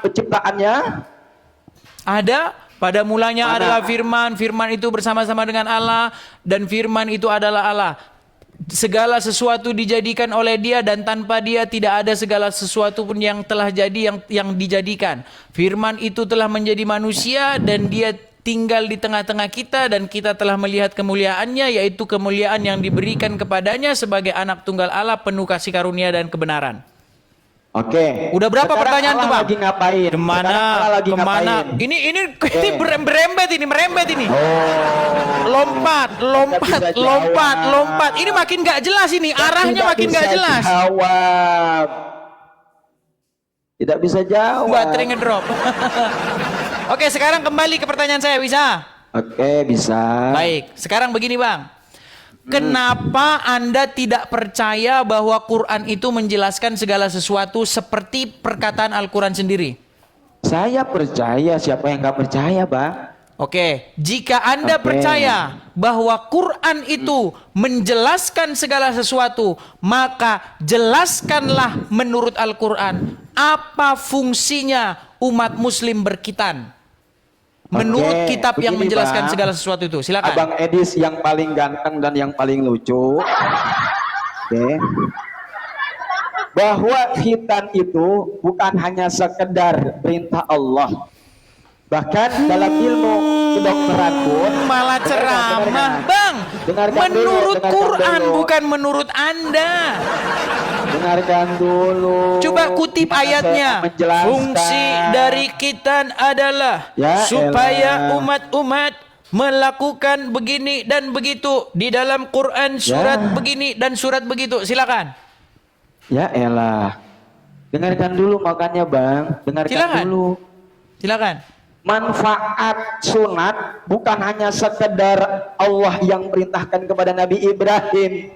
penciptaannya? Ada. Pada mulanya Mana? adalah firman. Firman itu bersama-sama dengan Allah. Dan firman itu adalah Allah. Segala sesuatu dijadikan oleh dia, dan tanpa dia tidak ada segala sesuatu pun yang telah jadi yang dijadikan. Firman itu telah menjadi manusia dan dia tinggal di tengah-tengah kita, dan kita telah melihat kemuliaannya, yaitu kemuliaan yang diberikan kepadanya sebagai anak tunggal Allah, penuh kasih karunia dan kebenaran. Oke. Udah berapa Sekarang pertanyaan Allah tuh, Bang? lagi ngapain? Kemana? Sekarang Allah lagi Kemana? ngapain? Ini merembet ini. Oh. Lompat. Ini makin nggak jelas ini. Arahnya makin nggak jelas. Jawab. Tidak bisa jawab. Baterai ngedrop. Oke, sekarang kembali ke pertanyaan saya, bisa? Oke, bisa. Baik, sekarang begini, Bang. Kenapa Anda tidak percaya bahwa Quran itu menjelaskan segala sesuatu seperti perkataan Al-Quran sendiri? Saya percaya, siapa yang nggak percaya, Bang? Oke, jika Anda percaya bahwa Quran itu menjelaskan segala sesuatu, maka jelaskanlah menurut Al-Quran apa fungsinya umat muslim berkitan. Menurut kitab yang menjelaskan segala sesuatu itu. Silakan. Abang Edis yang paling ganteng dan yang paling lucu. Oke. Bahwa khitan itu bukan hanya sekedar perintah Allah. Bahkan dalam ilmu kedokteran pun malah ceramah, Bang. Menurut Quran, bukan menurut Anda. Dengarkan dulu. Coba kutip ayatnya. Fungsi dari khitan adalah supaya umat-umat melakukan begini dan begitu. Di dalam Quran surat begini dan surat begitu. Silakan. Ya elah. Dengarkan dulu makanya, Bang. Dengarkan dulu. Silakan. Manfaat sunat bukan hanya sekedar Allah yang perintahkan kepada Nabi Ibrahim.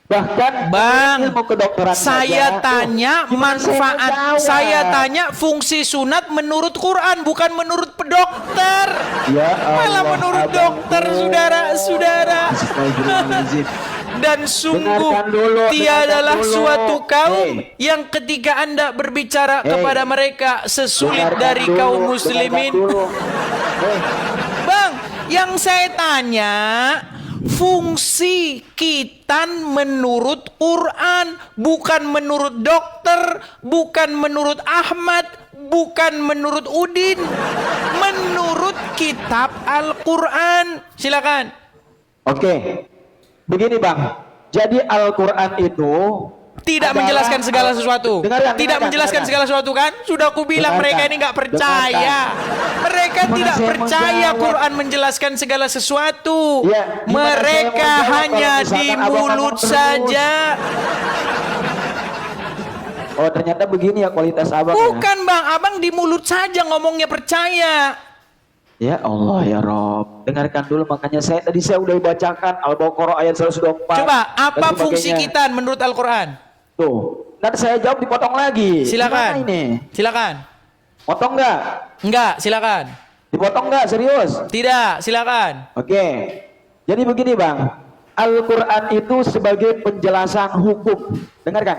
Bahkan Bang, ilmu kedokteran saya tanya manfaat, saya tanya fungsi sunat menurut Quran, bukan menurut dokter. Ya malah menurut dokter, saudara-saudara. Dan sungguh tiadalah suatu kaum yang ketika Anda berbicara kepada mereka sesulit dari kaum muslimin. Bang, yang saya tanya fungsi khitan menurut Quran, bukan menurut dokter, bukan menurut Ahmad, bukan menurut Udin, menurut kitab Al-Quran. Silakan. Oke. Begini, Bang, jadi Al-Quran itu tidak menjelaskan segala sesuatu. Tidak menjelaskan segala sesuatu, kan? Sudah aku bilang mereka ini nggak percaya. Mereka tidak percaya Quran menjelaskan segala sesuatu. Mereka hanya di mulut saja. Oh, ternyata begini ya kualitas abang. Bukan, Bang, abang di mulut saja ngomongnya percaya. Ya Allah ya Rob, dengarkan dulu, makanya tadi saya udah bacakan Al-Baqarah ayat 124. Coba, apa fungsi khitan menurut Al-Quran? Tuh, nanti saya jawab dipotong lagi. Silakan. Ini? Silakan. Potong nggak? Enggak, silakan. Dipotong nggak, serius? Tidak, silakan. Oke, jadi begini, Bang, Al-Quran itu sebagai penjelasan hukum. Dengarkan.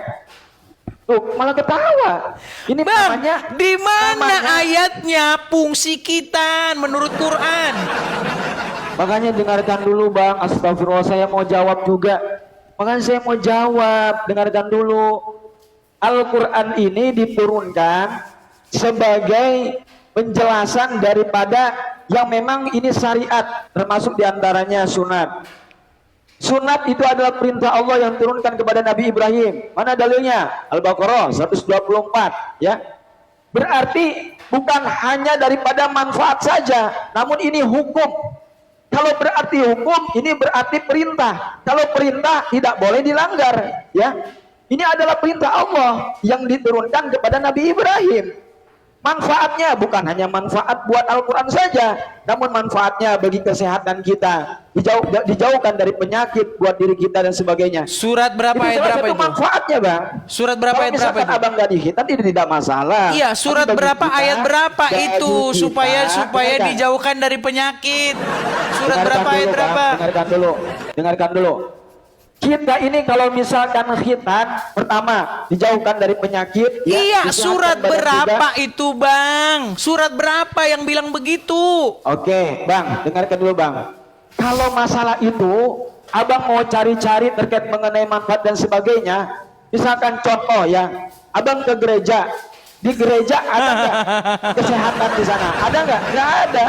Tuh, malah ketawa. Ini Bang, namanya, di mana ayatnya fungsi khitan menurut Quran? Makanya dengarkan dulu, Bang. Astagfirullah, saya mau jawab juga. Makanya saya mau jawab. Dengarkan dulu. Al-Quran ini diturunkan sebagai penjelasan daripada yang memang ini syariat, termasuk diantaranya sunat. Sunat itu adalah perintah Allah yang turunkan kepada Nabi Ibrahim. Mana dalilnya? Al-Baqarah 124, ya. Berarti bukan hanya daripada manfaat saja, namun ini hukum. Kalau berarti hukum, ini berarti perintah. Kalau perintah tidak boleh dilanggar, ya. Ini adalah perintah Allah yang diturunkan kepada Nabi Ibrahim. Manfaatnya bukan hanya manfaat buat Al-Quran saja, namun manfaatnya bagi kesehatan kita, dijauhkan dari penyakit buat diri kita dan sebagainya. Surat berapa ayat berapa itu? Manfaatnya, Bang. Surat berapa ayat berapa itu? Abang gak dihitan tidak masalah. Iya, surat berapa ayat berapa itu supaya dijauhkan dari penyakit? Surat berapa ayat berapa? Dengarkan dulu. Kita ini kalau misalkan khitan, pertama dijauhkan dari penyakit. Iya, disehatkan surat badan berapa juga. itu Bang? Surat berapa yang bilang begitu? Oke, Bang, dengarkan dulu, Bang. Kalau masalah itu, Abang mau cari-cari terkait mengenai manfaat dan sebagainya. Misalkan contoh ya, Abang ke gereja. Di gereja ada nggak kesehatan di sana? Ada nggak? Nggak ada.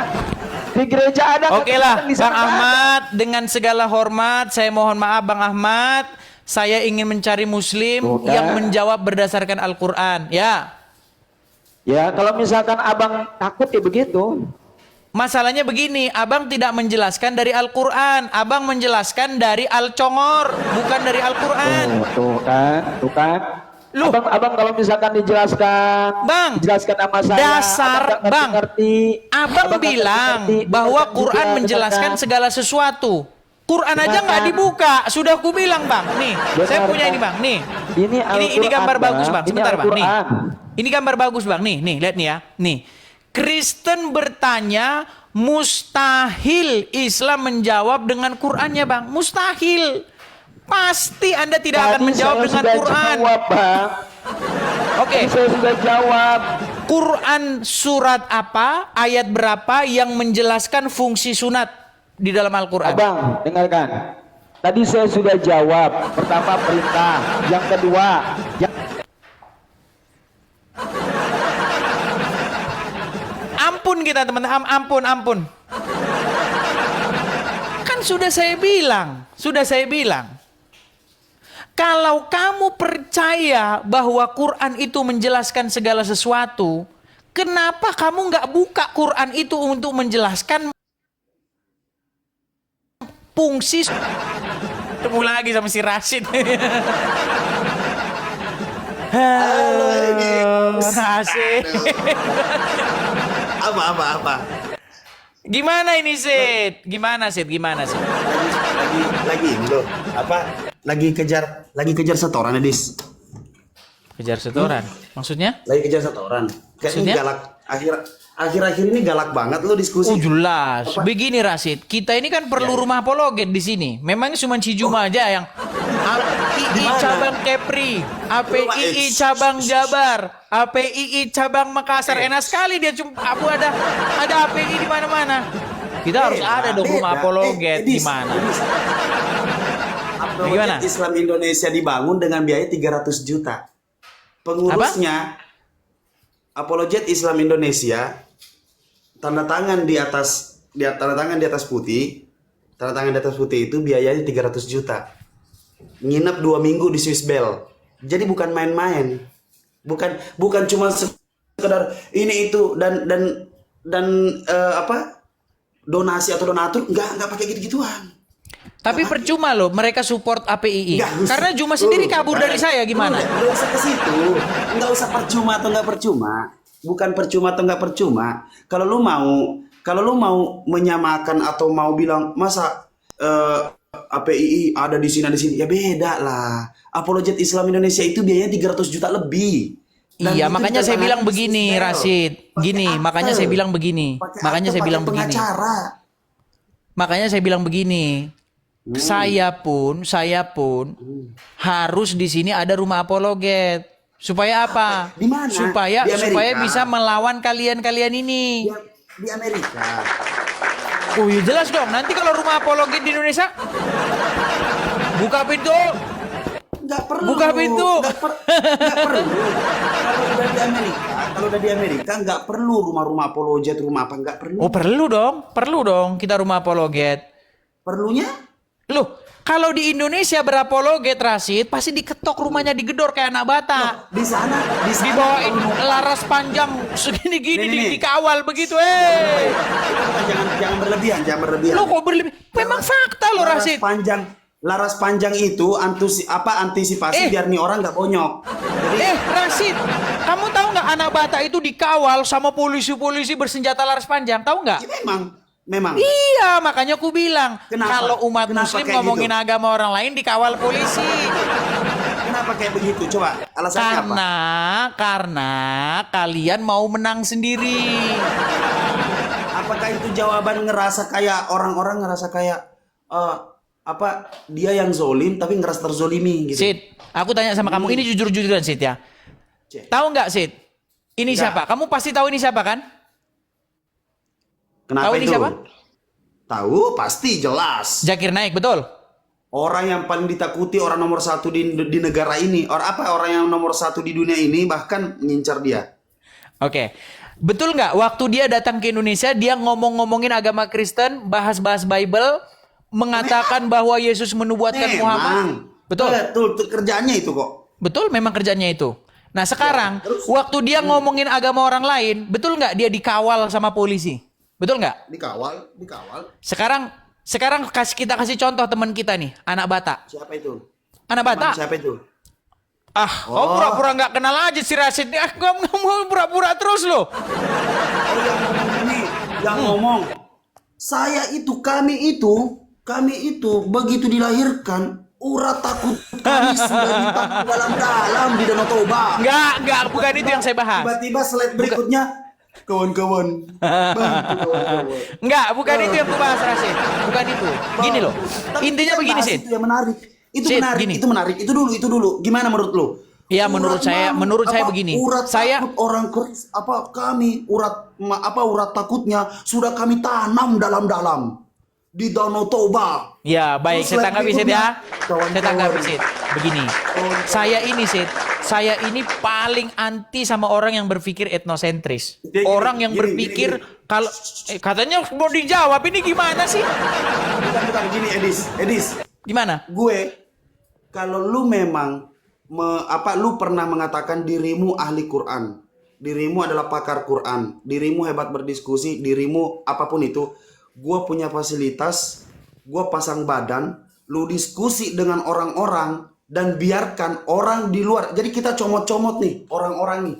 Di gereja ada nggak Oke lah, kesehatan di sana? Bang Nggak ada. Ahmad, dengan segala hormat, saya mohon maaf Bang Ahmad, saya ingin mencari muslim Bukan. yang menjawab berdasarkan Al-Quran. Ya, Ya, kalau misalkan Abang takut ya begitu. masalahnya begini, Abang tidak menjelaskan dari Al-Quran, Abang menjelaskan dari Al-Congor, bukan dari Al-Quran. Tuh kan, tuh kan. Loh. Abang kalau misalkan Bang, dijelaskan sama saya, dasar, Abang nggak Bang. ngerti. Abang nggak bilang ngerti, bahwa dengarkan Quran juga, menjelaskan dengarkan. segala sesuatu. Quran aja Dengarkan. nggak dibuka, sudah ku bilang Bang. Nih, saya Dengarkan. punya ini Bang. Nih, Ini ini gambar Al-Quran, bagus Bang. Ini Sebentar Bang. Nih, Al-Quran. ini gambar bagus Bang. Nih, lihat nih ya. Nih, Kristen bertanya, mustahil Islam menjawab dengan Qurannya Bang. Mustahil. Pasti Anda tidak akan Tadi menjawab saya dengan sudah Quran. Jawab, Bang. Oke. Tadi saya sudah jawab. Quran surat apa, ayat berapa yang menjelaskan fungsi sunat di dalam Al-Quran? Abang, dengarkan. Tadi saya sudah jawab. Pertama perintah, yang kedua, Ampun kita teman-teman, ampun. Kan sudah saya bilang. Kalau kamu percaya bahwa Quran itu menjelaskan segala sesuatu, kenapa kamu nggak buka Quran itu untuk menjelaskan fungsi? Ketemu lagi sama si Rashid. Halo, ini. Rashid. Apa? Gimana ini Sid? Gimana Sid? Lagi ini loh. Apa? Lagi kejar setoran, Dis. Kejar setoran. Maksudnya? Lagi kejar setoran. Kayak ini Maksudnya? galak. Akhir-akhir ini galak banget lo diskusi. Jelas. Apa? Begini Rashid, kita ini kan perlu rumah apologet di sini. Memangnya cuma Cijuma aja yang APII Dimana? cabang Kepri, APII Rumah- cabang Jabar, APII cabang Makassar. Enak sekali dia cuma ada API di mana-mana. Kita harus ada dong rumah apologet di mana. Gimana? Apologet Islam Indonesia dibangun dengan biaya 300 juta. Pengurusnya Apologet Islam Indonesia tanda tangan di atas putih. Tanda tangan di atas putih itu biayanya 300 juta. Nginep 2 minggu di Swiss Bell. Jadi bukan main-main. Bukan cuma sekedar ini itu dan donasi atau donatur enggak pakai gitu-gituan. Tapi percuma loh mereka support APII. Nggak usah. Karena Juma sendiri kabur dari saya gimana? Nggak usah ke situ. Nggak usah percuma atau nggak percuma. Bukan percuma atau nggak percuma. Kalau lu mau menyamakan atau mau bilang masa APII ada di sini ya beda lah. Apologet Islam Indonesia itu biayanya 300 juta lebih. Dan Iya, itu makanya saya ditandatangani bilang di begini, Swiss Bell. Rashid. Pakai Gini, akte. makanya saya bilang begini. Pakai Makanya akte, saya bilang pakai begini. pengacara. Makanya saya bilang begini. Saya pun harus di sini ada rumah apologet. Supaya apa? Di mana? Supaya Di Amerika? supaya bisa melawan kalian-kalian ini. Di Amerika. Oh iya jelas dong. Nanti kalau rumah apologet di Indonesia buka pintu. Nggak perlu. Buka pintu. Nggak perlu. Kalau udah di Amerika nggak perlu rumah-rumah apologet, rumah apa nggak perlu. Oh perlu dong kita rumah apologet. Perlunya? Loh, kalau di Indonesia berapologet Rashid pasti diketok rumahnya digedor kayak anak bata. Di sana Dibawain laras panjang segini-gini Nih. dikawal begitu. Jangan berlebihan. Lo kok berlebih? Memang fakta lo Rashid. Laras panjang itu antisipasi biar nih orang nggak bonyok. Jadi Rashid, kamu tahu nggak anak bata itu dikawal sama polisi-polisi bersenjata laras panjang? Tahu nggak? ya memang. Iya, makanya aku bilang Kenapa? kalau umat Kenapa muslim kayak ngomongin gitu? agama orang lain dikawal polisi. Kenapa kayak begitu? Coba alasannya apa? Karena kalian mau menang sendiri. Apakah itu jawaban orang-orang ngerasa kayak apa dia yang zolim tapi ngerasa terzolimi gitu. Sid, aku tanya sama kamu, ini jujur-jujuran Sid ya. Tahu nggak Sid? Ini Nggak. siapa? Kamu pasti tahu ini siapa kan? Kenapa Tahu ini itu? siapa? Tahu, pasti jelas. Zakir Naik, betul? Orang yang paling ditakuti, orang nomor satu di negara ini. Orang yang nomor satu di dunia ini bahkan ngincar dia. Oke. Betul nggak? Waktu dia datang ke Indonesia, dia ngomong-ngomongin agama Kristen, bahas-bahas Bible, mengatakan bahwa Yesus menubuatkan Muhammad. Betul. Betul, kerjaannya itu kok. Betul, memang kerjanya itu. Nah sekarang, terus? waktu dia ngomongin agama orang lain, betul nggak dia dikawal sama polisi? Betul nggak? Dikawal. Sekarang kita kasih contoh teman kita nih, anak Batak. Siapa itu? Anak Batak. Siapa itu? Kau pura-pura nggak kenal aja si Rasid. Kamu mau pura-pura terus loh. Oh, yang ngomong ini, yang ngomong. Kami itu begitu dilahirkan, urat takut kami sudah ditampung dalam-dalam di Danau Toba. Enggak, bukan itu yang saya bahas. Tiba-tiba slide berikutnya, kawan-kawan, bantu kawan-kawan. Enggak, bukan itu yang aku bahas, Rasid. Bukan itu. Gini loh. Tapi Intinya kita begini, bahas Sid. Itu yang menarik. Sid, gini. Itu menarik. Itu dulu. Gimana menurut lu? Iya, menurut saya begini. Urat Saya takut orang urat takutnya sudah kami tanam dalam-dalam di Danau Toba. ya, baik, Terus saya tanggapi Sid ya. kawan-kawan. Saya tanggapi Sid. Begini. Saya ini paling anti sama orang yang berpikir etnosentris. Gini, Orang yang gini, berpikir gini. kalau katanya mau dijawab, ini gimana sih? Bukan gini, Edis. Gimana? Gue kalau lu memang lu pernah mengatakan dirimu ahli Quran, dirimu adalah pakar Quran, dirimu hebat berdiskusi, dirimu apapun itu, gue punya fasilitas, gue pasang badan, lu diskusi dengan orang-orang dan biarkan orang di luar. Jadi kita comot-comot nih orang-orang nih.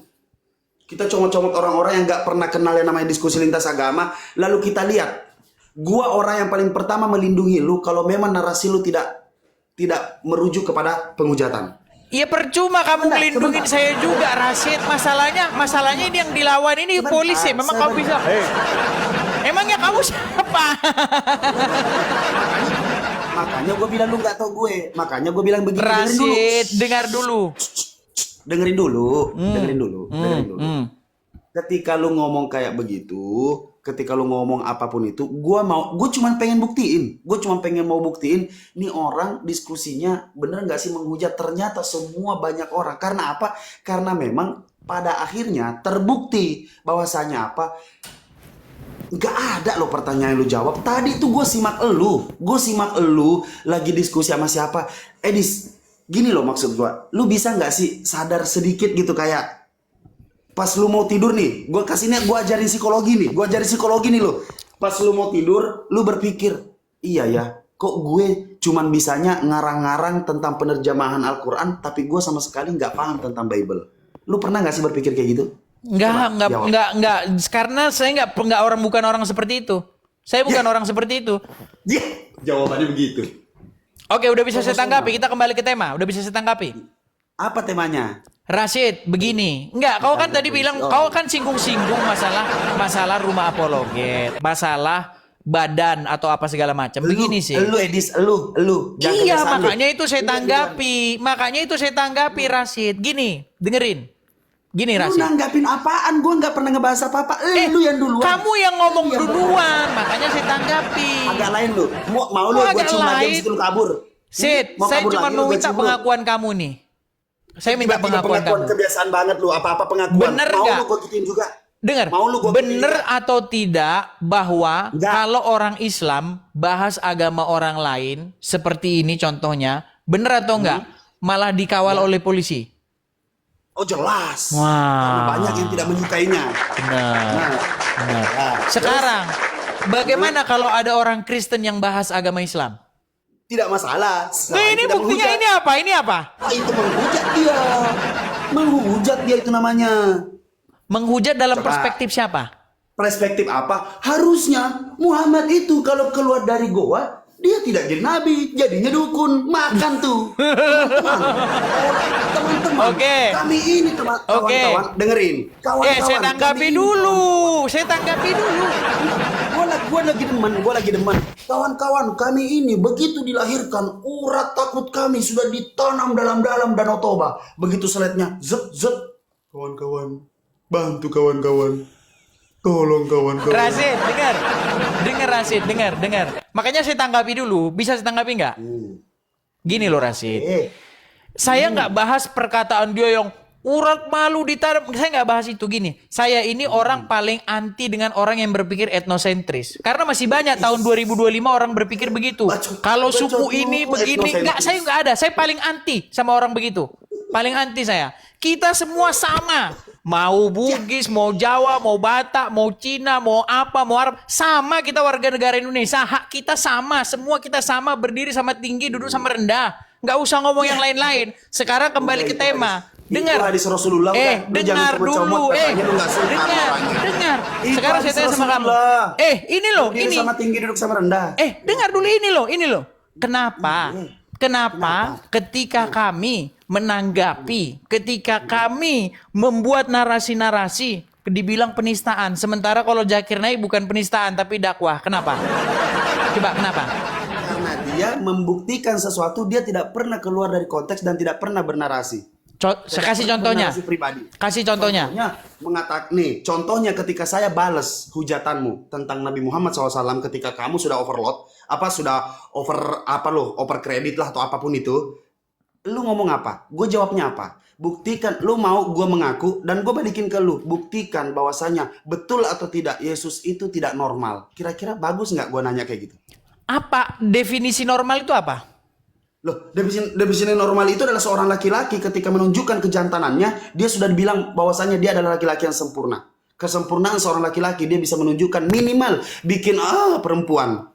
Kita comot-comot orang-orang yang gak pernah kenal yang namanya diskusi lintas agama, lalu kita lihat. Gua orang yang paling pertama melindungi lu kalau memang narasi lu tidak merujuk kepada penghujatan. Ya percuma kamu melindungi saya juga, Rasid. Masalahnya ini yang dilawan ini polisi. Memang kamu bisa. Emangnya kamu siapa? Makanya gue bilang lu nggak tau gue. Makanya gue bilang begini. Rasid, dengar dulu. Dengerin dulu. Ketika lu ngomong kayak begitu, ketika lu ngomong apapun itu, gue cuma pengen buktiin. Gue cuma pengen mau buktiin, nih orang diskusinya bener nggak sih menghujat? Ternyata semua banyak orang. Karena apa? Karena memang pada akhirnya terbukti bahwasanya apa? Nggak ada loh pertanyaan yang lu jawab. Tadi itu gue simak elu lagi diskusi sama siapa. Edis, gini loh maksud gue. Lu bisa nggak sih sadar sedikit gitu kayak pas lu mau tidur nih, gue ajarin psikologi nih lo. Pas lu mau tidur, lu berpikir, iya ya, kok gue cuman bisanya ngarang-ngarang tentang penerjemahan Al-Quran, tapi gue sama sekali nggak paham tentang Bible. Lu pernah nggak sih berpikir kayak gitu? Enggak. Karena saya bukan orang seperti itu. Saya bukan orang seperti itu. Jawabannya begitu. Oke, udah bisa saya tanggapi. Kita kembali ke tema. Udah bisa saya tanggapi. Apa temanya? Rasid, begini. Enggak, kau kan tadi bilang, kau kan singgung-singgung masalah rumah apologet, masalah badan atau apa segala macam. Begini sih. Lu Edis, lu. Iya, makanya itu saya tanggapi. Rasid. Gini, dengerin. Gini, Lu Rasid. nanggapin apaan? Gue nggak pernah ngebahas apa-apa. Lu yang duluan. Kamu yang ngomong duluan, makanya saya tanggapi. Agak lain lu. Mau lu gue cium lagi habis itu lu kabur. Sid, Mau saya kabur cuma lagi, mau lu, gua minta cium lu. pengakuan kamu nih. Saya minta pengakuan kamu. Kebiasaan banget lu, apa-apa pengakuan. Bener mau nggak? lu gue gituin juga. Dengar, Mau lu gua bener gituin atau tidak bahwa Nggak. kalau orang Islam bahas agama orang lain seperti ini contohnya, bener atau enggak? Malah dikawal oleh polisi. Oh jelas. Wah. Karena banyak yang tidak menyukainya. Benar. Benar. Nah, Sekarang, bagaimana kalau ada orang Kristen yang bahas agama Islam? tidak masalah. Ini tidak buktinya menghujat. ini apa? Itu menghujat dia. Menghujat dia itu namanya. Menghujat dalam Coba. perspektif siapa? Perspektif apa? Harusnya Muhammad itu kalau keluar dari goa dia tidak jadi nabi, jadinya dukun. Makan tuh. Teman-teman. Oke. Kami ini kawan-kawan, dengerin. Kawan-kawan. Saya tanggapi dulu. Saya tanggapi dulu. Gue lagi demen. Kawan-kawan, kami ini begitu dilahirkan, urat takut kami sudah ditanam dalam-dalam Danau Toba. Begitu seletnya, zet. Kawan-kawan, bantu kawan-kawan. Tolong kawan-kawan. Rasid, dengar Rasid, dengar. Makanya saya tanggapi dulu. Bisa saya tanggapi nggak? Gini loh Rasid. Saya nggak bahas perkataan dia yang urat malu ditanam. Saya nggak bahas itu. Gini, saya ini orang paling anti dengan orang yang berpikir etnosentris. Karena masih banyak tahun 2025 orang berpikir begitu. Kalau suku ini begini, saya nggak ada. Saya paling anti sama orang begitu. Paling anti saya. Kita semua sama. Mau Bugis, mau Jawa, mau Batak, mau Cina, mau apa, mau Arab. Sama kita warga negara Indonesia. Hak kita sama. Semua kita sama. Berdiri sama tinggi, duduk sama rendah. Nggak usah ngomong yang lain-lain. Sekarang kembali ke tema. Dengar. Rasulullah, dengar dulu. Dengar. Sekarang saya tanya sama kamu. Ini loh. Ini. Sama tinggi, duduk sama rendah. Dengar dulu ini loh. Kenapa ketika kami menanggapi, ketika kami membuat narasi-narasi dibilang penistaan, sementara kalau Zakir Naik bukan penistaan tapi dakwah. Kenapa? Coba kenapa? Karena dia membuktikan sesuatu, dia tidak pernah keluar dari konteks dan tidak pernah bernarasi. Saya kasih contohnya. Kasih contohnya. Contohnya ketika saya bales hujatanmu tentang Nabi Muhammad SAW ketika kamu sudah overload, over kredit lah atau apapun itu, lu ngomong apa? Gue jawabnya apa? Buktikan, lu mau gue mengaku dan gue balikin ke lu. Buktikan bahwasanya betul atau tidak Yesus itu tidak normal. Kira-kira bagus nggak gue nanya kayak gitu? Apa definisi normal itu apa? Loh, definisi normal itu adalah seorang laki-laki ketika menunjukkan kejantanannya, dia sudah dibilang bahwasanya dia adalah laki-laki yang sempurna. Kesempurnaan seorang laki-laki, dia bisa menunjukkan minimal bikin perempuan.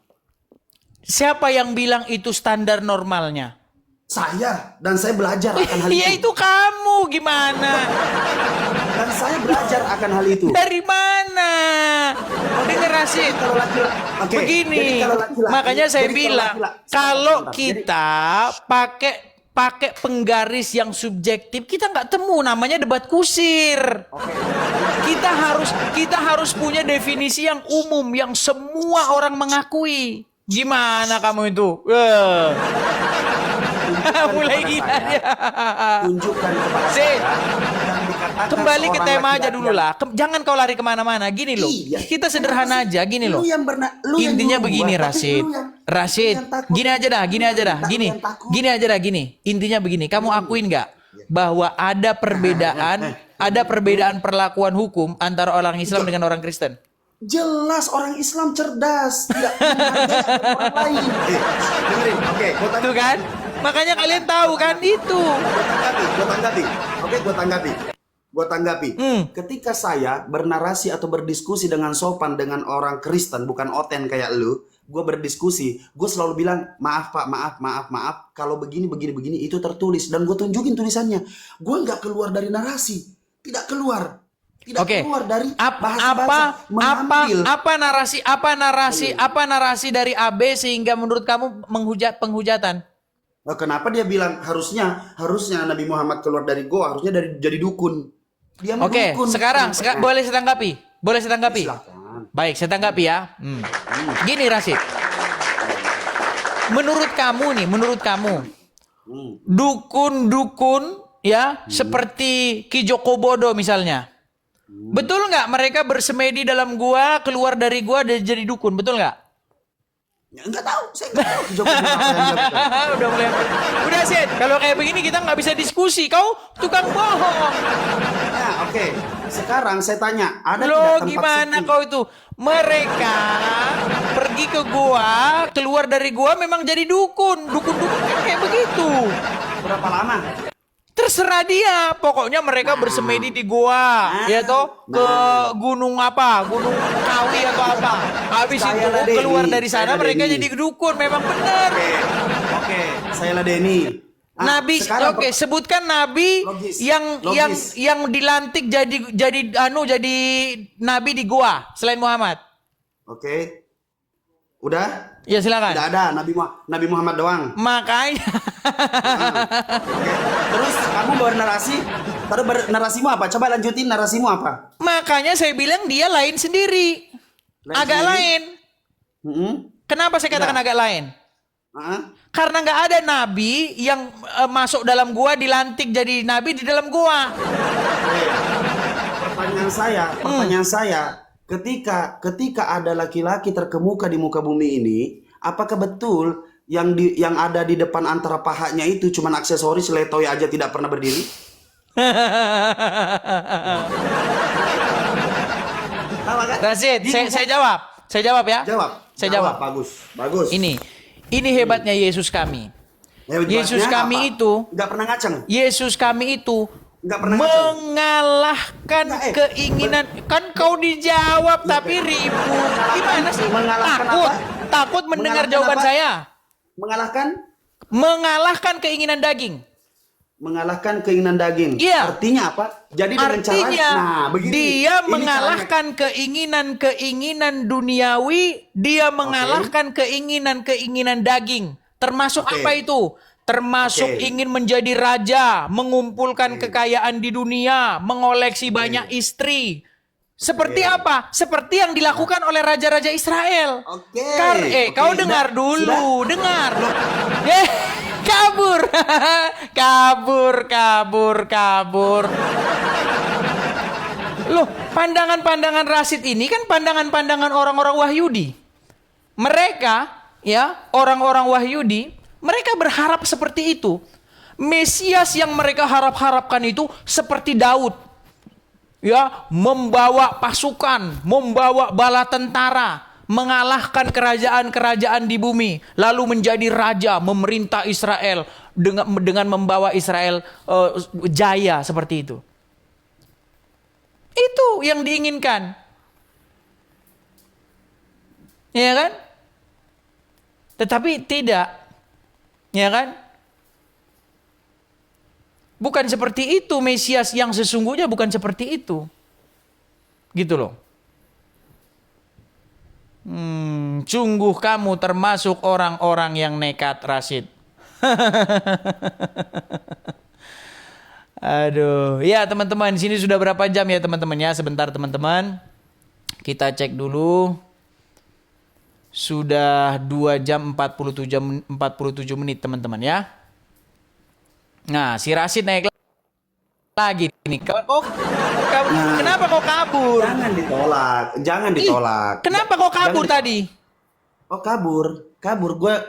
Siapa yang bilang itu standar normalnya? Saya, dan saya belajar akan hal itu. Iya, itu kamu gimana? Dan saya belajar akan hal itu. Dari mana? Dengar Rasid. Begini, makanya saya bilang kalau kita pakai penggaris yang subjektif, kita nggak temu, namanya debat kusir. Kita harus punya definisi yang umum yang semua orang mengakui. Gimana kamu itu? Mulai gila ya. Tunjukkan kepada saya. Kembali ke tema aja dulu lah. Jangan kau lari kemana-mana. Gini loh. Kita sederhana aja. Gini loh. Intinya begini Rasid. Gini aja dah. Gini. Intinya begini. Kamu akuin nggak bahwa ada perbedaan perlakuan hukum antara orang Islam dengan orang Kristen? Jelas orang Islam cerdas, tidak menghargai orang lain. Dengerin, oke, itu kan? Makanya kalian tahu kan itu. Gue tanggapi. Ketika saya bernarasi atau berdiskusi dengan sopan dengan orang Kristen, bukan oten kayak lu, gue berdiskusi, gue selalu bilang maaf pak, maaf. Kalau begini itu tertulis dan gue tunjukin tulisannya. Gue nggak keluar dari narasi, tidak keluar. Keluar dari apa narasi dari AB sehingga menurut kamu penghujatan? Kenapa dia bilang harusnya Nabi Muhammad keluar dari goa, harusnya jadi dukun. Dia dukun. Sekarang boleh saya tanggapi? Silakan. Baik, saya tanggapi ya. Gini Rasid. Menurut kamu dukun ya seperti Ki Joko Bodo misalnya. Betul nggak mereka bersemedi dalam gua, keluar dari gua dan jadi dukun, betul nggak? Enggak tahu, saya enggak tahu. Udah Sid, kalau kayak begini kita nggak bisa diskusi. Kau tukang bohong. Nah, oke. Sekarang saya tanya, ada loh, tidak tempat gimana suci? kau itu? Mereka pergi ke gua, keluar dari gua memang jadi dukun. Dukun kan kayak begitu. Berapa lama? Terserah dia, pokoknya mereka bersemedi di gua, ya toh ke gunung Kawi atau apa. Habis itu keluar dari sana mereka jadi dukun, memang benar. Oke, saya ladeni. Nabi, sebutkan nabi yang dilantik jadi nabi di gua selain Muhammad. Oke. Udah? Ya silakan. Tidak ada Nabi Muhammad doang. Makanya. Oke. Terus kamu narasimu apa? Coba lanjutin narasimu apa? Makanya saya bilang dia lain sendiri. Agak sendiri? lain. Mm-mm. Kenapa saya katakan Udah. agak lain? Hah? Karena nggak ada nabi yang masuk dalam gua dilantik jadi nabi di dalam gua. Pertanyaan saya, ketika ada laki-laki terkemuka di muka bumi ini, apakah betul yang ada di depan antara pahanya itu cuman aksesoris, letoy aja tidak pernah berdiri? Tahu kan? Rasid, saya jawab. Saya jawab ya. Saya jawab. Bagus. Ini hebatnya Yesus kami. Yesus kami itu nggak pernah ngaceng. Yesus kami itu Nggak pernah ngaceng. mengalahkan keinginan. Kan kau dijawab tapi ribut. Gimana sih? Mengalahkan Takut. apa? Takut mendengar Mengalahkan jawaban apa? saya. Mengalahkan keinginan daging. Mengalahkan keinginan daging. Iya. Artinya apa? Jadi dengan cara begini. Dia Ini mengalahkan keinginan-keinginan duniawi, dia mengalahkan keinginan-keinginan daging. Termasuk Oke. apa itu? Termasuk Oke. ingin menjadi raja, mengumpulkan kekayaan di dunia, mengoleksi banyak istri. Seperti apa? Seperti yang dilakukan oleh raja-raja Israel. Oke. Kau Oke. dengar Sudah. dulu, dengar. Kabur. kabur. Loh, pandangan-pandangan Rasid ini kan pandangan-pandangan orang-orang Wahyudi. Mereka, ya, orang-orang Wahyudi, mereka berharap seperti itu. Mesias yang mereka harap-harapkan itu seperti Daud. Ya, membawa pasukan, membawa bala tentara, mengalahkan kerajaan-kerajaan di bumi, lalu menjadi raja, memerintah Israel dengan membawa Israel jaya seperti itu. Itu yang diinginkan. Ya kan? Tetapi tidak. Ya kan? Bukan seperti itu Mesias yang sesungguhnya, bukan seperti itu. Gitu loh. Sungguh kamu termasuk orang-orang yang nekat, Rasid. Aduh, ya teman-teman, di sini sudah berapa jam ya teman-teman ya? Sebentar teman-teman, kita cek dulu. Sudah 2 jam 47 menit teman-teman ya. Nah, si Rasid naik lagi nih. Kenapa kau kabur? Jangan ditolak. Kenapa kau kabur tadi? Oh, kabur.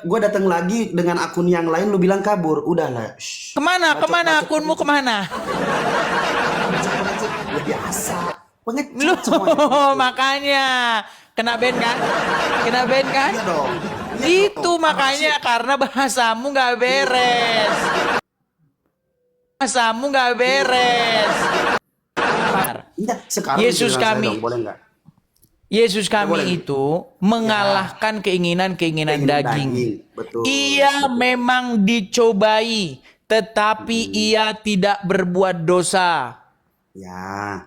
Gua datang lagi dengan akun yang lain, lu bilang kabur. Udahlah. Kemana akunmu kemana? Ya biasa. Pengecut Loh, semuanya. makanya kena ban kan? Kena ban kan? Iya dong. Itu makanya karena bahasamu nggak beres. Bahasamu nggak beres. Sekarang Yesus kami dong, boleh nggak? Yesus kami boleh. itu mengalahkan keinginan-keinginan daging. Betul. Ia memang dicobai, tetapi ia tidak berbuat dosa. Ya.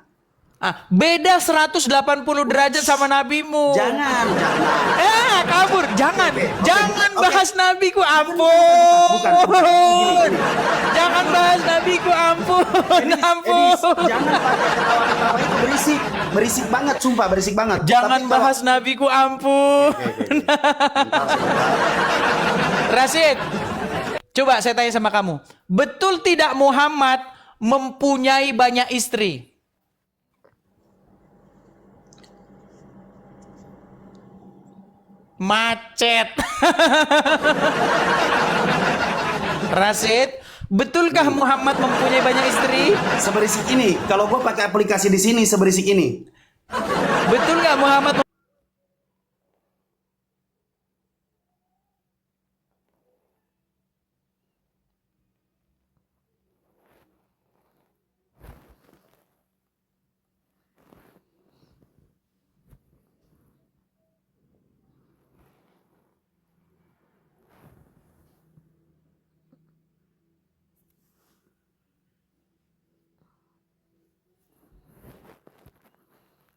Beda 180 derajat sama nabimu. Jangan. Kabur. Jangan. Jangan bahas nabiku, ampun. Bukan. Jangan bahas nabiku, ampun. Ampun. Jangan pakai ketawa-ketawa itu berisik banget, sumpah berisik banget. Jangan Tapi bahas nabiku, ampun. Oke. Sebentar. Rasid, coba saya tanya sama kamu. Betul tidak Muhammad mempunyai banyak istri? Macet. Rasid, betulkah Muhammad mempunyai banyak istri? Seberisik ini. Kalau gua pakai aplikasi di sini seberisik ini. Betul nggak Muhammad?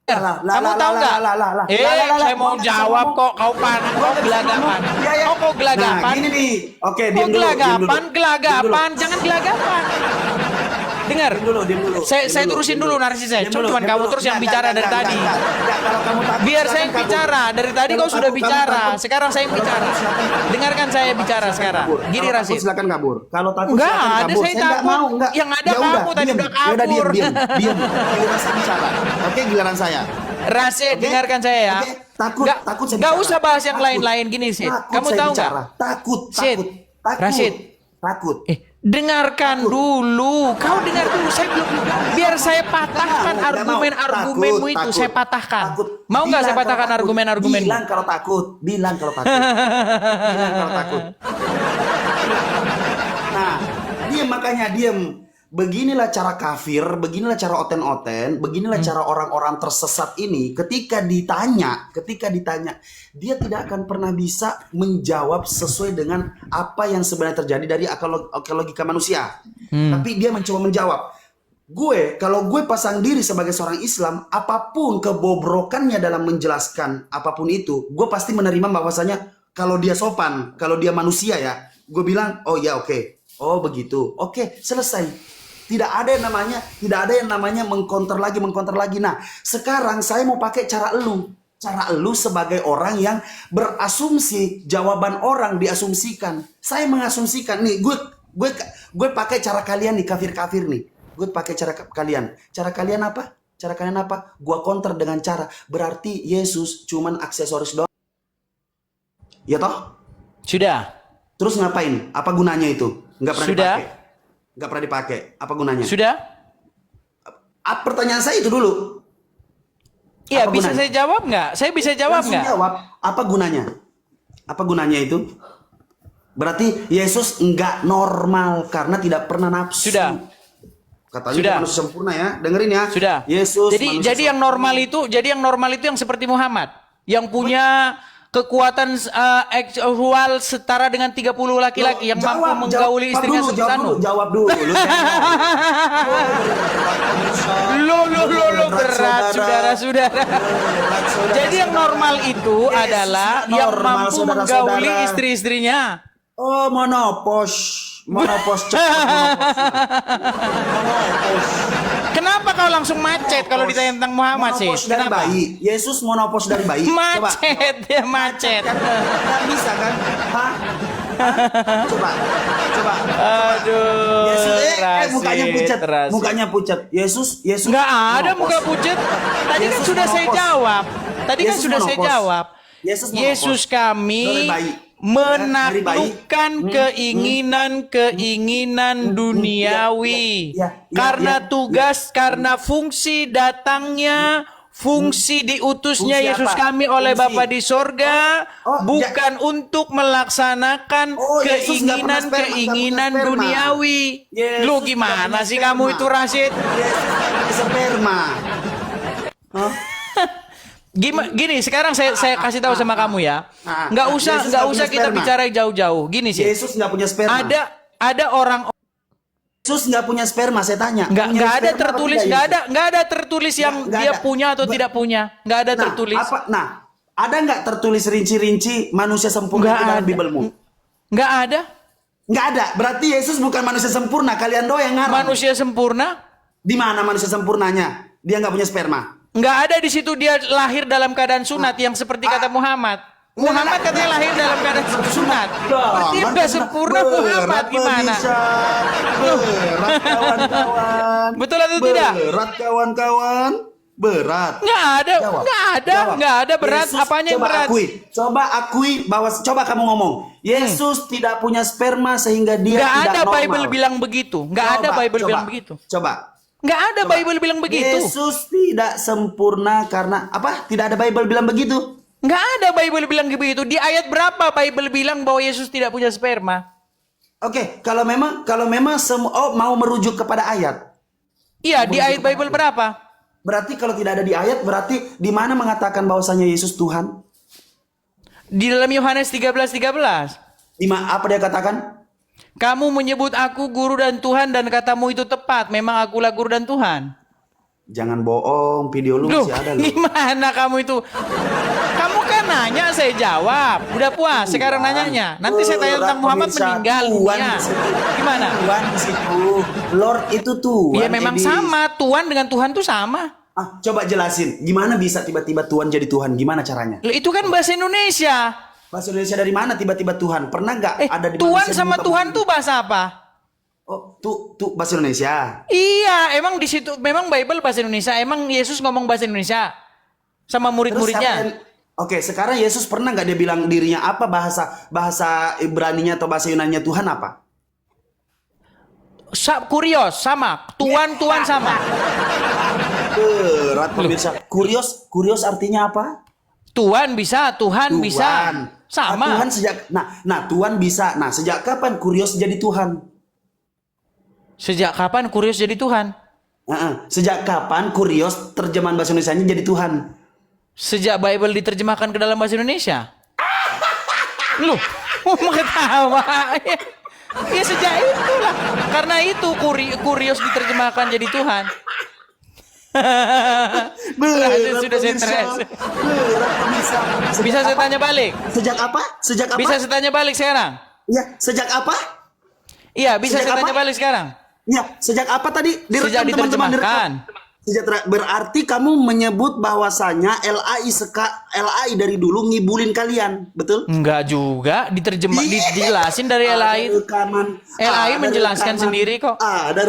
Kamu tahu nggak? Saya mau jawab kok. Kau panas, kau gelagapan. Kau gelagapan. Nah, gini nih. Oke, Kok diam dulu. gelagapan, jangan gelagapan. Dengar, Diam dulu. saya terusin dulu narasi saya. Cuman kamu terus yang bicara dari tadi. Kalau kamu takut, Biar saya yang silakan kabur. bicara. Dari tadi kau sudah Kamu bicara. takut. Sekarang saya yang bicara. Dengarkan saya bicara sekarang. Gini Kalau takut, Rasid. silakan kabur. Kalau takut Enggak silakan ada, kabur. saya nggak takut. mau, enggak. Yang ada Ya udah, kamu tadi diam. udah Ya udah, kabur. diam. Giliran saya bicara. Oke, giliran saya. Rasid, Oke? dengarkan saya ya. Oke, takut saya Nggak bicara. usah bahas yang Takut. lain-lain gini Sid. Takut Kamu saya tahu nggak? bicara. Takut. Sid, Rasid. Takut. Dengarkan dulu. Kau dengar dulu. Saya belum. Biar saya patahkan Nggak mau. argumen-argumenmu itu. Takut. Saya patahkan. Takut. Mau nggak saya Bilang patahkan kalau takut. argumen-argumenmu? Bilang kalau takut. Bilang kalau takut. Nah, diam makanya diam. Beginilah cara kafir, beginilah cara oten-oten, beginilah cara orang-orang tersesat ini ketika ditanya, dia tidak akan pernah bisa menjawab sesuai dengan apa yang sebenarnya terjadi dari akal logika manusia. Tapi dia mencoba menjawab. Kalau gue pasang diri sebagai seorang Islam, apapun kebobrokannya dalam menjelaskan apapun itu, gue pasti menerima bahwasanya kalau dia sopan, kalau dia manusia ya, gue bilang, oh ya oke. Oh begitu, oke, selesai. Tidak ada yang namanya mengcounter lagi. Nah, sekarang saya mau pakai cara elu sebagai orang yang berasumsi, jawaban orang diasumsikan. Saya mengasumsikan nih, gue pakai cara kalian nih, kafir nih. Gue pakai cara kalian. Cara kalian apa? Gue counter dengan cara berarti Yesus cuman aksesoris doang. Ya toh? Sudah. Terus ngapain? Apa gunanya itu? Nggak pernah Sudah. dipakai. Nggak pernah dipakai. Apa gunanya? Sudah. Pertanyaan saya itu dulu. Iya, Apa bisa gunanya? saya jawab nggak? Saya bisa jawab Langsung nggak? jawab. Apa gunanya? Apa gunanya itu? Berarti Yesus nggak normal karena tidak pernah nafsu. Sudah. Katanya Sudah. dia manusia sempurna ya. Dengerin ya. Sudah. Yesus. Jadi yang normal itu yang seperti Muhammad, yang punya kekuatan seksual setara dengan 30 laki-laki yang mampu menggauli istrinya sebesar Jawab dulu. Lo berat saudara-saudara. Jadi yang normal itu adalah yang mampu menggauli istri-istrinya. Oh, monopos cepat. Kenapa kau langsung macet kalau ditanya tentang Muhammad sih? Monopos dari Kenapa? bayi. Yesus monopos dari bayi. Coba. Macet ya macet. Nggak bisa kan? Hah? Coba. Aduh. Yesus, Rasid. mukanya pucat. Yesus. Nggak ada monopos. muka pucat. Tadi kan Yesus sudah saya monopos. jawab. Yesus monopos. Yesus monopos. Yesus kami Dari bayi. menaklukkan keinginan duniawi karena tugas, karena fungsi datangnya, fungsi diutusnya Fungsi Yesus apa? kami oleh Fungsi. Bapa di sorga bukan untuk melaksanakan Yesus nggak pernah keinginan sperma. duniawi. Yesus Lu nggak gimana punya sih sperma. kamu itu Rasid? Yesus sperma. Gini, sekarang saya kasih tahu sama kamu ya. Nggak usah Yesus nggak punya kita sperma. bicara jauh-jauh. Gini sih. Yesus nggak punya sperma. Ada orang Yesus nggak punya sperma, saya tanya. nggak Punya ada sperma tertulis, apa nggak ada tertulis yang Nggak dia ada. punya atau tidak punya. Nggak ada tertulis. Ada nggak tertulis rinci-rinci manusia sempurna Nggak itu dalam ada. Bibelmu? Nggak ada. Nggak ada. Berarti Yesus bukan manusia sempurna. Kalian doang yang ngarang. Manusia sempurna. Di mana manusia sempurnanya? Dia nggak punya sperma. Nggak ada di situ dia lahir dalam keadaan sunat yang seperti kata Muhammad. Muhammad katanya lahir dalam keadaan sunat. Berarti nggak sempurna Muhammad gimana? Berat kawan-kawan. Betul atau tidak? Berat kawan-kawan. Berat. Nggak ada, Jawab. nggak ada berat. Yesus, Apanya yang berat? Coba akui bahwa coba kamu ngomong. Yesus tidak punya sperma sehingga dia Nggak tidak ada normal. Bible bilang begitu. Nggak ada Bible bilang begitu. Coba. Nggak ada Bible bilang begitu. Yesus tidak sempurna karena apa? Tidak ada Bible bilang begitu. Nggak ada Bible bilang begitu. Di ayat berapa Bible bilang bahwa Yesus tidak punya sperma? Oke, kalau memang mau merujuk kepada ayat. Iya, di ayat Bible berapa? Berarti kalau tidak ada di ayat, berarti di mana mengatakan bahwasanya Yesus Tuhan? Di dalam Yohanes 13:13. Apa dia katakan? Kamu menyebut aku guru dan Tuhan dan katamu itu tepat. Memang akulah guru dan Tuhan. Jangan bohong, video lu Loh, masih ada lu. gimana kamu itu? Kamu kan nanya, saya jawab. Udah puas, sekarang nanyanya. Nanti saya tanya tentang Muhammad meninggal dunia. Gimana? Tuhan di situ. Lord itu Tuhan. Ya memang Edis. sama, Tuhan dengan Tuhan tuh sama. Coba jelasin, gimana bisa tiba-tiba Tuhan jadi Tuhan? Gimana caranya? Loh, itu kan bahasa Indonesia. Bahasa Indonesia dari mana tiba-tiba Tuhan? Pernah nggak ada di Tuhan manusia sama muka Tuhan bumi? tuh bahasa apa? Oh, tuh bahasa Indonesia. Iya, emang di situ memang Bible bahasa Indonesia. Emang Yesus ngomong bahasa Indonesia sama Terus murid-muridnya. siapa yang- Oke, sekarang Yesus pernah nggak dia bilang dirinya apa, bahasa Ibraninya atau bahasa Yunaninya Tuhan apa? Kurios sama, Tuhan sama. Berat pemirsa. Kurios artinya apa? Tuhan bisa, Tuhan bisa. Sama. Tuhan sejak Tuhan bisa. Nah, sejak kapan Kurios jadi Tuhan? Sejak kapan Kurios jadi Tuhan? Sejak kapan Kurios terjemahan bahasa Indonesianya jadi Tuhan? Sejak Bible diterjemahkan ke dalam bahasa Indonesia. Loh, mau ketawa. Ya sejak itulah. Karena itu Kurios diterjemahkan jadi Tuhan. Berat, Sudah saya pemirsa. stres. Berat, pemirsa. Bisa saya tanya balik? Sejak apa? Sejak apa? Bisa saya tanya balik sekarang? Ya, sejak apa? Iya, bisa Sejak saya tanya apa? balik sekarang? Ya, sejak apa tadi? Sejak teman-teman, diterjemahkan. Berarti kamu menyebut bahwasanya LAI dari dulu ngibulin kalian, betul? Enggak juga, dijelasin dari Ada LAI. rekaman. LAI Ada menjelaskan rekaman. sendiri kok. Ada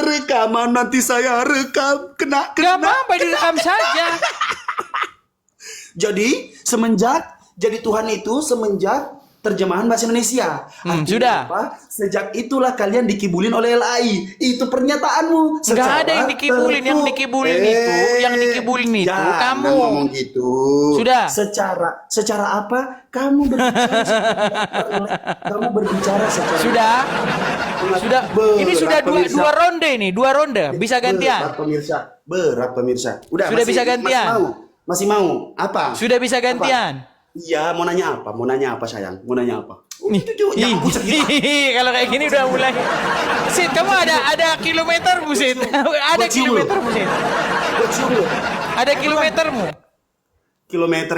rekaman. Nanti saya rekam. Kena. Gak apa-apa, direkam saja. Jadi semenjak jadi Tuhan itu semenjak terjemahan bahasa Indonesia. Artinya Sudah. apa? Sejak itulah kalian dikibulin oleh LAI. Itu pernyataanmu. Enggak ada yang dikibulin, yang dikibulin itu jangan kamu. ngomong gitu. Sudah. Secara apa? Kamu berbicara secara Sudah. Ini sudah dua ronde nih, dua ronde. Bisa gantian. Berat pemirsa. Sudah bisa gantian. Masih mau? Apa? Sudah bisa gantian. Iya, mau nanya apa sayang? Mau nanya apa? Nih. Jangan pucat gitu. Kalau kayak gini udah mulai. Sid, kamu ada kilometermu, Sid. Ada Buat cium lu. kilometermu, Sid. Buat cium lu. Ada kilometermu. Kilometer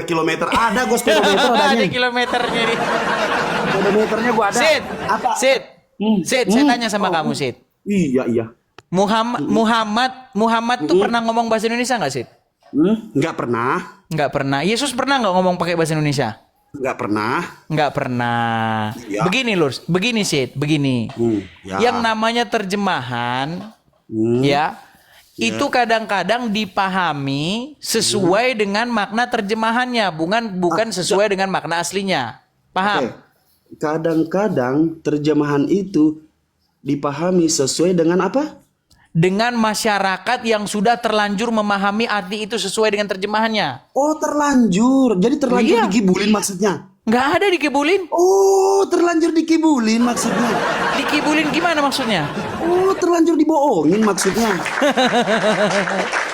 ada gue speedometer ada Ada nih. kilometernya nih. Speedometernya gue ada. Sid. Apa? Sid. Sid, saya tanya sama kamu, Sid. Iya. Muhammad tuh pernah ngomong bahasa Indonesia nggak, Sid? Nggak pernah. Nggak pernah. Yesus pernah nggak ngomong pakai bahasa Indonesia? Nggak pernah. Nggak pernah. Ya. Begini, Lurs. Begini, Sid. Begini. Ya. Yang namanya terjemahan, ya, itu kadang-kadang dipahami sesuai dengan makna terjemahannya, bukan sesuai dengan makna aslinya. Paham? Oke. Kadang-kadang terjemahan itu dipahami sesuai dengan apa? Dengan masyarakat yang sudah terlanjur memahami arti itu sesuai dengan terjemahannya. Oh, terlanjur. Jadi terlanjur Iya. dikibulin maksudnya. Nggak ada dikibulin. Oh, terlanjur dikibulin maksudnya. Dikibulin gimana maksudnya? Oh, terlanjur dibohongin maksudnya.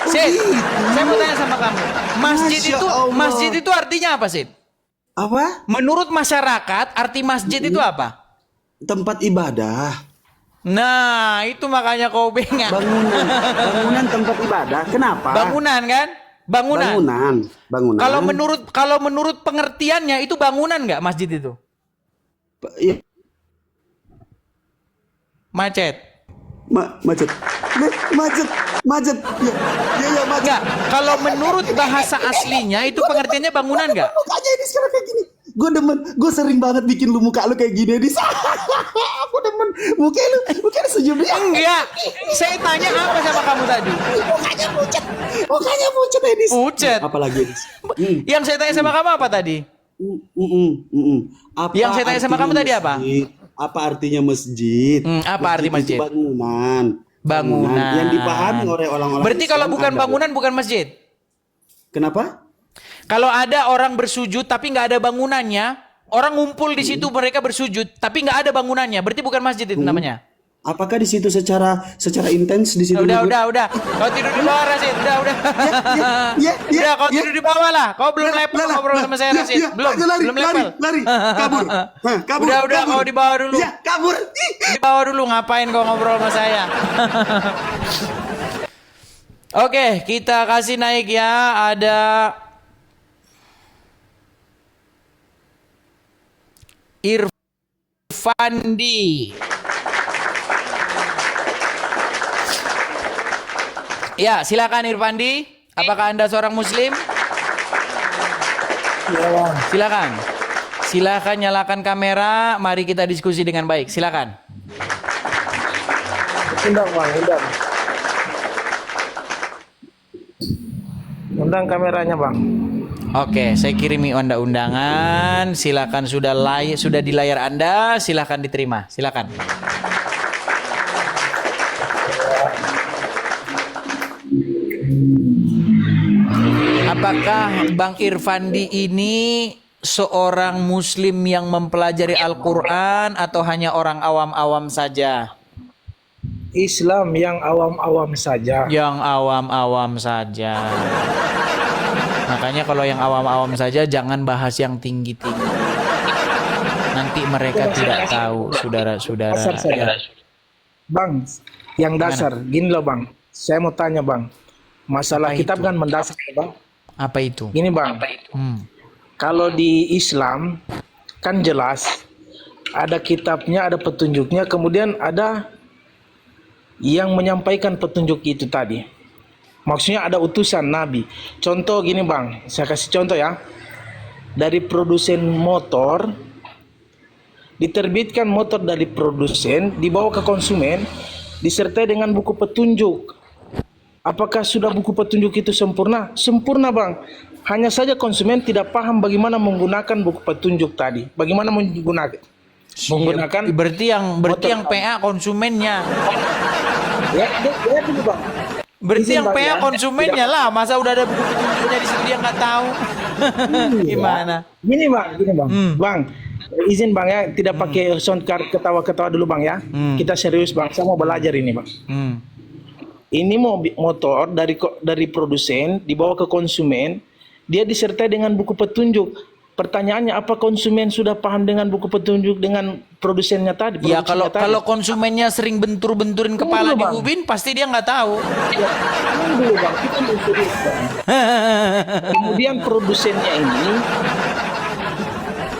Sid, gitu. saya mau tanya sama kamu. Masya Allah. Masjid itu artinya apa, Sid? Apa? Menurut masyarakat, arti masjid itu apa? Tempat ibadah. Nah, itu makanya kau bengak. Bangunan tempat ibadah. Kenapa? Bangunan kan? Bangunan. Bangunan. Kalau menurut pengertiannya itu bangunan nggak masjid itu? Ya, Macet. macet. Macet. Ya, macet. Enggak. Kalau menurut bahasa aslinya itu pengertiannya bangunan nggak? Mukanya ini sekarang kayak gini. Gue sering banget bikin lu muka lu kayak gini, Edis. Aku demen. Muka lu senyum ya. Enggak. Saya tanya apa sama kamu tadi? Mukanya pucat, Edis. Pucat. Apalagi, Edis? Yang saya tanya sama kamu apa tadi? Apa Yang saya tanya sama artinya kamu tadi apa? masjid? Apa artinya masjid? Apa arti masjid? Itu bangunan. Bangunan. Yang dipahami oleh orang-orang Berarti kalau Islam bukan adalah- bangunan bukan masjid. Kenapa? Kalau ada orang bersujud tapi nggak ada bangunannya, orang ngumpul di situ mereka bersujud tapi nggak ada bangunannya, berarti bukan masjid itu namanya. Apakah di situ secara intens di situ? Udah. Kau tidur di bawah, Rasid. Udah. Udah, kau tidur di bawah lah. Kau belum level ngobrol sama saya, Rasid. Belum level. Lari, kabur. Udah, kau di bawah dulu. Ya, kabur. Di bawah dulu, ngapain kau ngobrol sama saya? Oke, kita kasih naik ya. Ada Irfandi. Ya, silakan Irfandi. Apakah Anda seorang muslim? Silakan. Silakan nyalakan kamera. Mari kita diskusi dengan baik. Silakan. Undang bang, undang. Undang kameranya bang. Oke, saya kirimi Anda undangan. Silakan sudah di layar Anda. Silakan diterima. Silakan. Apakah Bang Irfandi ini seorang muslim yang mempelajari Al-Quran atau hanya orang awam-awam saja? Islam yang awam-awam saja. Yang awam-awam saja. Makanya kalau yang awam-awam saja jangan bahas yang tinggi-tinggi. Nanti mereka tidak tahu, saudara-saudara. Dasar saja. Bang, yang dasar. Gini loh bang, saya mau tanya bang. Masalah Apa kitab itu? kan mendasar bang. Apa itu? Gini bang, kalau di Islam kan jelas ada kitabnya, ada petunjuknya, kemudian ada yang menyampaikan petunjuk itu tadi. Maksudnya ada utusan Nabi. Contoh gini bang, saya kasih contoh ya. Dari produsen motor, diterbitkan motor dari produsen, dibawa ke konsumen, disertai dengan buku petunjuk. Apakah sudah buku petunjuk itu sempurna? Sempurna bang. Hanya saja konsumen tidak paham bagaimana menggunakan buku petunjuk tadi. Bagaimana menggunakan? Berarti yang PA konsumennya. Ya dulu bang. Berarti Izin, yang Bang, PA ya. konsumennya lah. Masa udah ada buku petunjuknya di situ dia nggak tahu? Gimana? Gini bang. Bang, izin bang ya, tidak pakai sound card ketawa-ketawa dulu bang ya. Kita serius bang, saya mau belajar ini bang. Ini motor dari produsen dibawa ke konsumen, dia disertai dengan buku petunjuk. Pertanyaannya, apa konsumen sudah paham dengan buku petunjuk dengan produsennya tadi? Ya kalau konsumennya sering bentur-benturin kepala di Bang. ubin, pasti dia nggak tahu. Ya, dulu bang, kita mau serius bang. Kemudian produsennya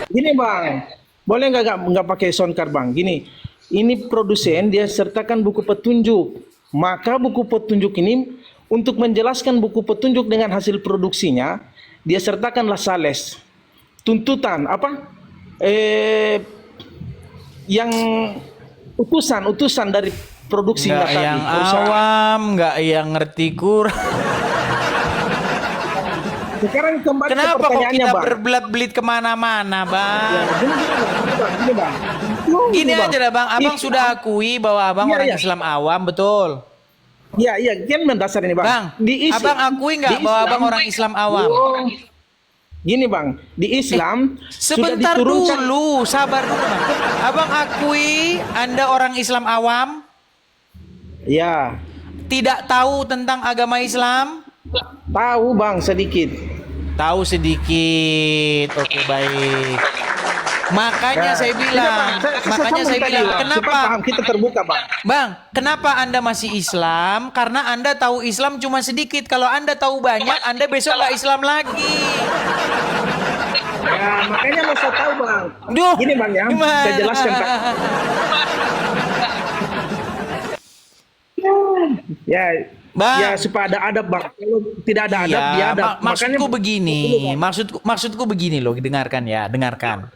gini bang, boleh nggak pakai sound card bang? Gini, ini produsen dia sertakan buku petunjuk. Maka buku petunjuk ini untuk menjelaskan buku petunjuk dengan hasil produksinya, dia sertakanlah sales, tuntutan apa? Yang utusan dari produksi Nggak tadi. yang perusahaan. awam, nggak yang ngerti Quran. Sekarang kembali ke Kenapa kok pertanyaannya kita bang. berbelat-belit kemana-mana, Bang? Ya, gini bang. Gini aja lah, Bang. Abang sudah akui bahwa Abang Iya, orang iya. Islam awam, betul? Iya, kan mendasar ini bang. Bang, Abang akui nggak bahwa Abang orang Islam awam? Oh, gini bang, di Islam sudah Sebentar diturunkan. dulu, sabar dulu, Bang. Abang akui Anda orang Islam awam, Ya, tidak tahu tentang agama Islam? tahu bang sedikit. Tahu sedikit. Oke, baik. Makanya Ya, saya tidak, bilang, Bang. makanya sambung saya tadi, bilang, Bang. Supaya kenapa? paham, kita terbuka bang. Bang, kenapa Anda masih Islam? Karena Anda tahu Islam cuma sedikit. Kalau Anda tahu banyak, Anda besok nggak Islam lagi. Ya, makanya mau saya tahu bang. Duh, Gini bang ya, gimana? saya jelaskan Kak. Ya, Bang. ya supaya ada adab bang. Kalau tidak ada adab, Iya, dia adab. maksudku begini, maksudku begini loh, dengarkan ya, dengarkan.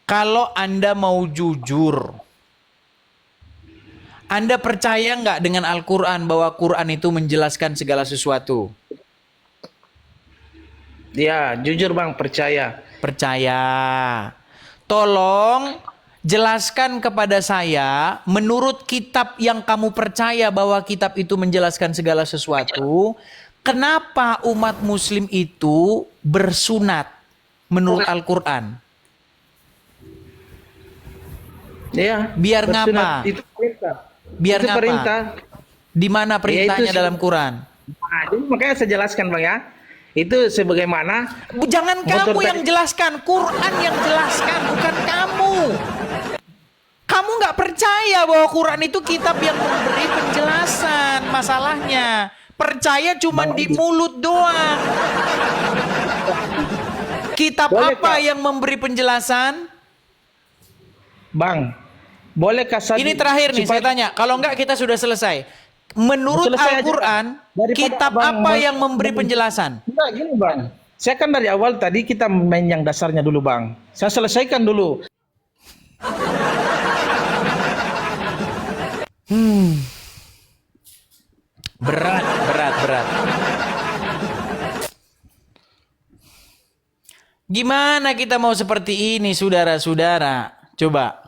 Kalau Anda mau jujur, Anda percaya nggak dengan Al-Quran bahwa Quran itu menjelaskan segala sesuatu? Ya, jujur bang, percaya. Percaya. Tolong jelaskan kepada saya, menurut kitab yang kamu percaya bahwa kitab itu menjelaskan segala sesuatu, kenapa umat muslim itu bersunat menurut Al-Quran? Ya, Biar bersunat ngapa? Itu perintah. Biar Itu ngapa? perintah. Di mana perintahnya itu dalam Quran? Nah, jadi makanya saya jelaskan bang ya. Itu sebagaimana Jangan Motor kamu yang tadi. jelaskan, Quran yang jelaskan, bukan kamu. Kamu nggak percaya bahwa Quran itu kitab yang memberi penjelasan masalahnya. Percaya cuman di mulut doang. Kitab Boleh, apa Kak? yang memberi penjelasan? Bang, bolehkah saya Ini terakhir nih saya tanya. Kalau enggak kita sudah selesai. Menurut Selesai aja, Al-Quran, Daripada kitab Abang apa yang memberi penjelasan? Enggak, gini Bang. Saya kan dari awal tadi kita main yang dasarnya dulu Bang. Saya selesaikan dulu. Berat. Gimana kita mau seperti ini, saudara-saudara? Coba.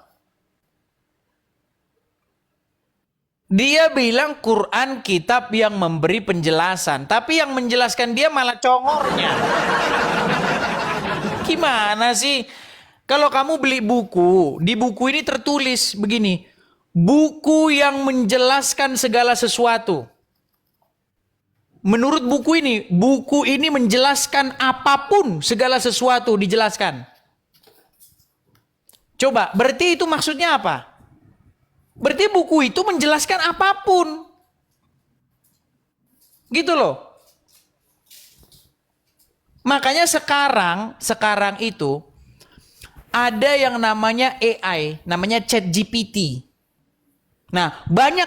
Dia bilang Quran kitab yang memberi penjelasan, tapi yang menjelaskan dia malah congornya. Gimana sih? Kalau kamu beli buku, di buku ini tertulis begini, buku yang menjelaskan segala sesuatu. Menurut buku ini menjelaskan apapun, segala sesuatu dijelaskan. Coba, berarti itu maksudnya apa? Berarti buku itu menjelaskan apapun. Gitu loh. Makanya sekarang itu ada yang namanya AI, namanya ChatGPT. Nah, banyak